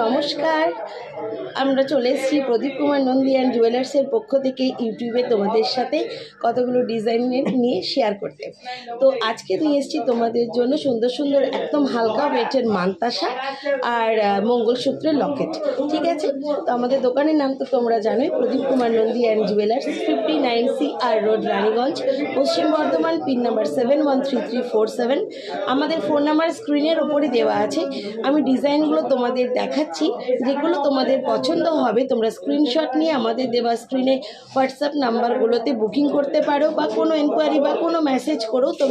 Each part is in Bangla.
নমস্কার, আমরা চলে এসেছি প্রদীপ কুমার নন্দী অ্যান্ড জুয়েলার্সের পক্ষ থেকে ইউটিউবে তোমাদের সাথে কতগুলো ডিজাইন নিয়ে শেয়ার করতে। তো আজকে নিয়ে এসেছি তোমাদের জন্য সুন্দর সুন্দর একদম হালকা ওয়েটের মানতাসা আর মঙ্গলসূত্রের লকেট। ঠিক আছে, তো আমাদের দোকানের নাম তো তোমরা জানোই, Pradip Kumar Nandi and jewellers, 59CR road, Raniganj, Paschim Bardhaman, pin number 713347। আমাদের ফোন নাম্বার স্ক্রিনের ওপরে দেওয়া আছে। আমি ডিজাইনগুলো তোমাদের দেখাচ্ছি, যেগুলো তোমাদের পছন্দ হবে তোমরা স্ক্রিনশট নিয়ে আমাদের দেওয়া স্ক্রিনে হোয়াটসঅ্যাপ নাম্বারগুলোতে বুকিং করতে পারো, বা কোনো এনকোয়ারি বা কোনো মেসেজ করো। তো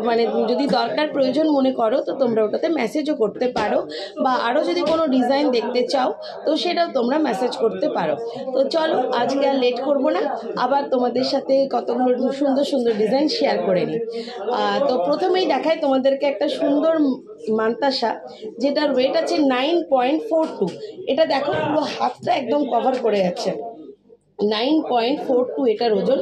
মানে যদি দরকার প্রয়োজন মনে করো তো তোমরা ওটাতে মেসেজও করতে পারো, বা আরও যদি কোনো ডিজাইন দেখতে চাও তো সেটাও তোমরা মেসেজ করতে পারো। তো চলো আজকে আর লেট করবো না, আবার তোমাদের সাথে কতগুলো সুন্দর সুন্দর ডিজাইন শেয়ার করে নিই। তো প্রথমেই দেখাই তোমাদেরকে একটা সুন্দর মানতাসা, যেটার ওয়েট আছে 9.42। এটা দেখো পুরো হাতটা একদম কভার করে যাচ্ছে। 9.42 এটার ওজন,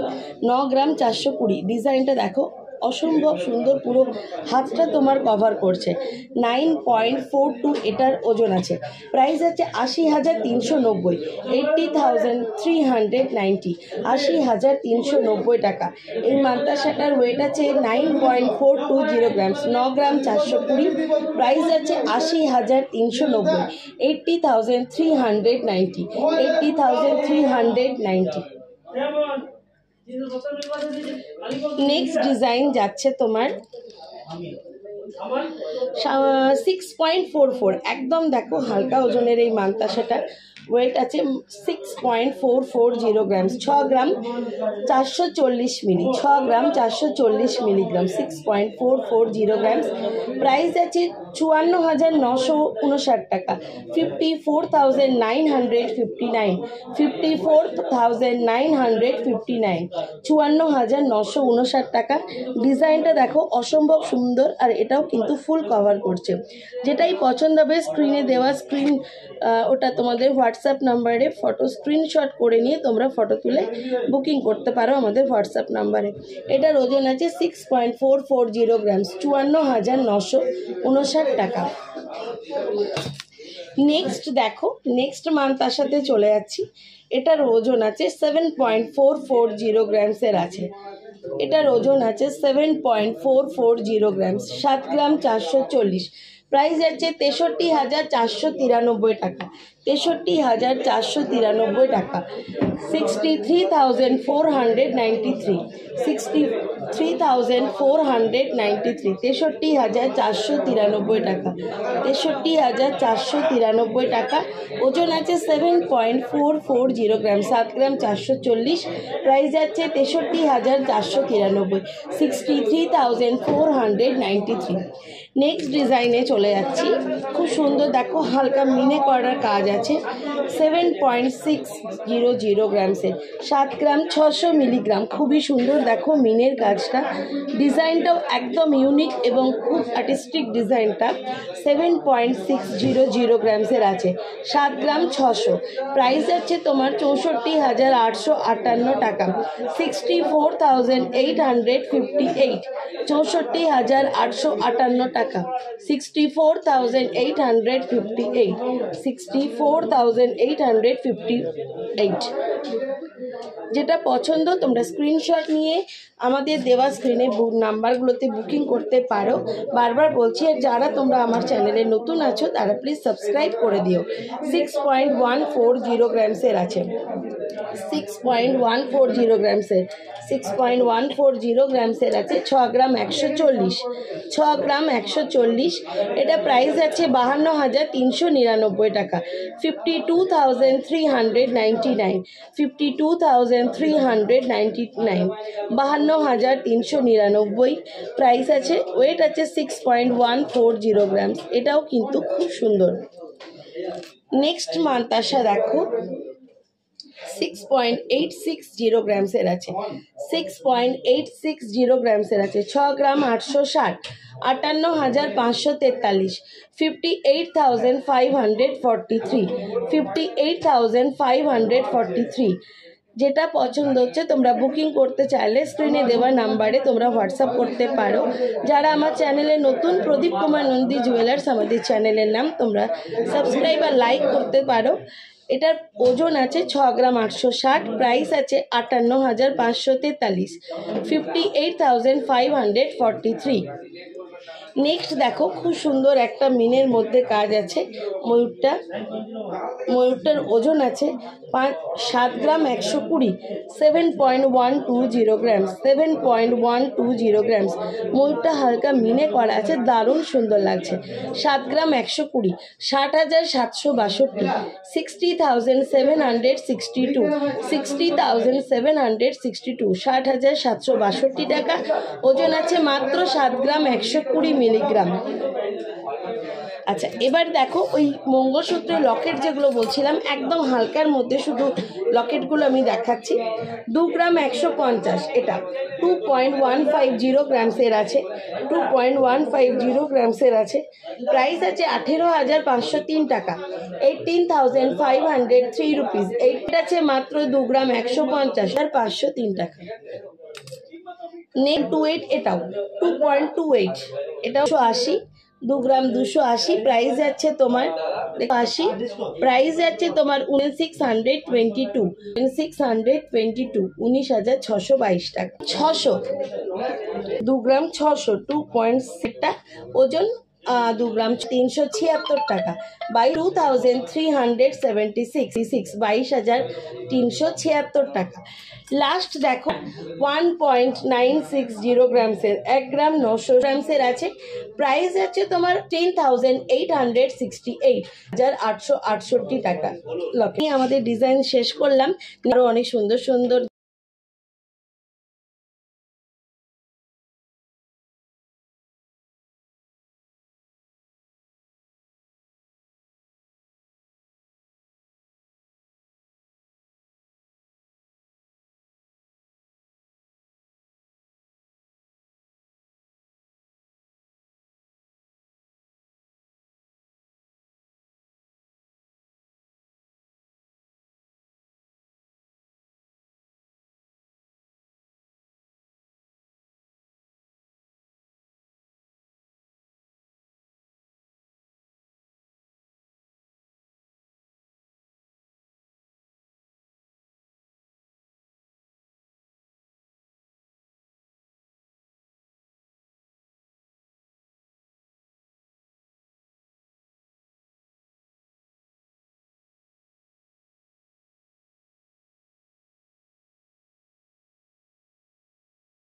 9 গ্রাম 420। ডিজাইনটা দেখো অসম্ভব সুন্দর, পুরো হাতটা তোমার কভার করছে। 9.42 এটার ওজন আছে। প্রাইস আছে 80,390, 80,390, 80,390 টাকা। এই মানতাসাটার ওয়েট আছে 9.420 গ্রামস, 9 গ্রাম 420। প্রাইস আছে 80,390, 80,390, 80,390। নেক্সট ডিজাইন যাচ্ছে তোমার 6.44। একদম দেখো হালকা ওজনের এই মানতাসাটা, ওয়েট আছে 6.440 গ্রামস, 6 গ্রাম 440 মিলি, 6 গ্রাম 440 মিলিগ্রাম, 6.440 গ্রামস। প্রাইস আছে 54,959 টাকা, 54,959, 54,959, 54,959 টাকা। ডিজাইনটা দেখো অসম্ভব সুন্দর, আর এটাও কিন্তু ফুল কভার করছে। যেটাই পছন্দ হবে স্ক্রিনে দেওয়া ওটা তোমাদের হোয়াটসঅ্যাপ নাম্বারে ফটো স্ক্রিনশট করে নিয়ে তোমরা ফটো তুলে বুকিং করতে পারো আমাদের হোয়াটসঅ্যাপ নাম্বারে। এটার ওজন আছে 6.440 গ্রামস, 54,959 টাকা। নেক্সট দেখো, নেক্সট মানতাসাতে চলে যাচ্ছি। এটার ওজন আছে 7.440 গ্রামসের আছে। এটার ওজন আছে 7.440 গ্রামস, 7 গ্রাম 440। প্রাইস আছে 63,493 টাকা, 63,493 টাকা, 63,493, 63,493, 63,493 টাকা, 63,493 টাকা। ওজন আছে 7.440 গ্রাম, 7 গ্রাম 440। প্রাইস আছে 63,493, 63,493। নেক্সট ডিজাইনে চলে যাচ্ছি। খুব সুন্দর দেখো, হালকা মিনে করার কাজ আছে। 7.600 গ্রামসের, 7 গ্রাম 600 মিলিগ্রাম। খুবই সুন্দর দেখো মিনের কাজটা, ডিজাইনটাও একদম ইউনিক এবং খুব আর্টিস্টিক ডিজাইনটা। 7.600 গ্রামসের আছে, 7 গ্রাম 600। প্রাইস আছে তোমার 64,858 টাকা, 64,858, 64,858 টাকা, 64,858, 64,858। যেটা পছন্দ তোমরা স্ক্রিনশট নিয়ে আমাদের দেওয়া স্ক্রিনে নাম্বারগুলোতে বুকিং করতে পারো। বারবার বলছি, আর যারা তোমরা আমার চ্যানেলে নতুন আছো তারা প্লিজ সাবস্ক্রাইব করে দিও। 6.140 গ্রামসের আছে, 6.140 গ্রামসের, 6.140 গ্রামসের আছে। 6 গ্রাম 140, 6 গ্রাম 140। এটা প্রাইস আছে 52,399 টাকা, 52,399, 52,399, 52,399 প্রাইস আছে। ওয়েট আছে 6.140 গ্রামস। এটাও কিন্তু খুব সুন্দর। নেক্সট মানতাসা দেখো 6.860 গ্রামসের আছে, 6.860 গ্রামসের আছে। 6 গ্রাম 860, 58,543, 58,543, 58,543। যেটা পছন্দ হচ্ছে তোমরা বুকিং করতে চাইলে স্ক্রিনে দেওয়া নাম্বারে তোমরা হোয়াটসঅ্যাপ করতে পারো। যারা আমার চ্যানেলে নতুন, প্রদীপ কুমার নন্দী জুয়েলার্স আমাদের চ্যানেলের নাম, তোমরা সাবস্ক্রাইব আর লাইক করতে পারো। এটার ওজন আছে 6 গ্রাম 860, প্রাইস আছে 58,543, 58,543। নেক্সট দেখো, খুব সুন্দর একটা মিনের মধ্যে কাজ আছে। ময়ূরটার ওজন আছে 7 গ্রাম 120, 7.120 গ্রামস, 7.120 গ্রামস। ময়ূরটা হালকা মিনে করা আছে, দারুণ সুন্দর লাগছে। 7 গ্রাম 120, 60,762, 60,762, 60,762, 60,762 টাকা। ওজন আছে মাত্র 7 গ্রাম 120 মিলিগ্রাম। আচ্ছা, এবার দেখো ওই মঙ্গলসূত্রের লকেট যেগুলো বলছিলাম, একদম হালকার মধ্যে শুধু লকেটগুলো আমি দেখাচ্ছি। 2 গ্রাম 150, এটা 2.150 গ্রামসের আছে, 2.150 গ্রামসের আছে। প্রাইস আছে 18,503 টাকা, 18,503 রুপিস। এইটা আছে মাত্র 2 গ্রাম 150 আর 503 টাকা। নেক 28, এটাও 2.28, এটাও 280, 2 গ্রাম 280। প্রাইস যাচ্ছে তোমার 80, প্রাইস যাচ্ছে তোমার 19,622, 19,622 টাকা। 600, 2 গ্রাম 600, 2.6টা ওজন, 2 গ্রাম 376 টাকা, 22,376, 22,376 টাকা। লাস্ট দেখো 1.960 গ্রামসের, 1 গ্রাম 900 গ্রামসের আছে। প্রাইস আছে তোমার 10,868, 868 টাকা। আমাদের ডিজাইন শেষ করলাম, আরো অনেক সুন্দর সুন্দর